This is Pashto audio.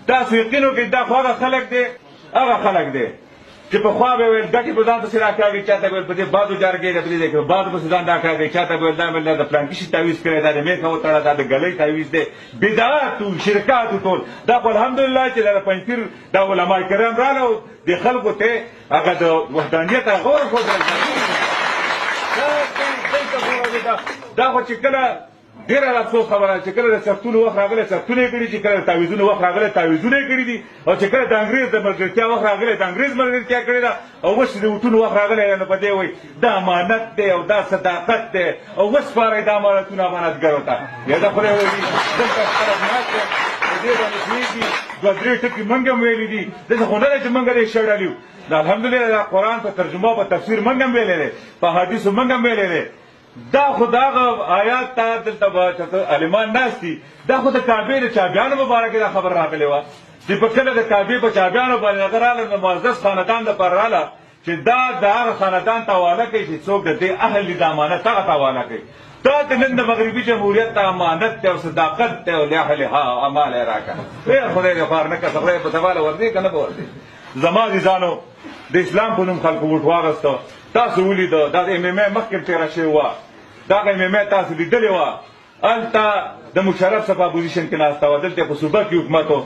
تاسو یقین وکړئ دا خو هغه خلک دی هغه خلک دی چې پخوا به ویل ګټې به ځان پسې راکاږي چاته به ویل په دې بادو جارګې ده په دې ځای کې بادو پسې ځان راکاږي چاته به ویل دا مې د پلانکي شي تعویض کړی دا د میکه وتړه دا د ګلۍ تعویض دی بدعاتو شرکاتو ټول دا خو الحمدلله چې د پنځپیر دا علما کرام راغله د خلکو ته هغه د وحدانیت هغه ورښودل دا خو چې کله ډېره د افسوس خبره چې کله د سختونو وخت راغلی سختونه یې کړي چې کله د تعویضونو وخت راغلی تعویضونه یې کړي دي او چې کله د انګرېز د ملګرتیا وخت راغلی د انګرېز ملګرتیا کړې ده او اوس چې د وټونو وخت راغلی نو په دې وایي دا امانت دی او دا صداقت دی او وسپارئ دا امانتونه امانتګرو ته یا د خدای وایي دلته خلک ناست دی په دې باندې پوهېږي دوه درې ټکي موږ هم ویلي دي داسې خو نه ده چې موږ دې شړلي یو دا الحمدلله دا قرآن په ترجمه او په تفسیر موږ هم ویلی دی په حدیثو موږ هم ویلی دی دا خو د هغه آیات ته دلته عالمان ناست دي دا خو د کعبې د چابیانو مبارکې دا خبر راغلې وه چې په کله د کعبې په چابیانو باندې هغه راغله د معزز خاندان دپاره راغله چې دا د هغه خاندان ته حواله کوي چې څوک د دې اهل دي د امانت هغه ته حواله کوي دا د نن د مغربي جمهوریت ته امانت دی او صداقت دی او لاهلها امال یې راکړه ډېر خدای دې خوار نه کړه خدای په سواله ورځي که نه به ورځي زما عزیزانو د اسلام په نوم خلکو ووټ واغسته تاسو ولیده دا د ایم ایم ای مخکې تېره شوې وه دغه ایم ایم ای تاسو لیدلې وه هلته د مشرف صاحب اپوزیشن کې ناسته وه دلته په صوبه کې حکومت و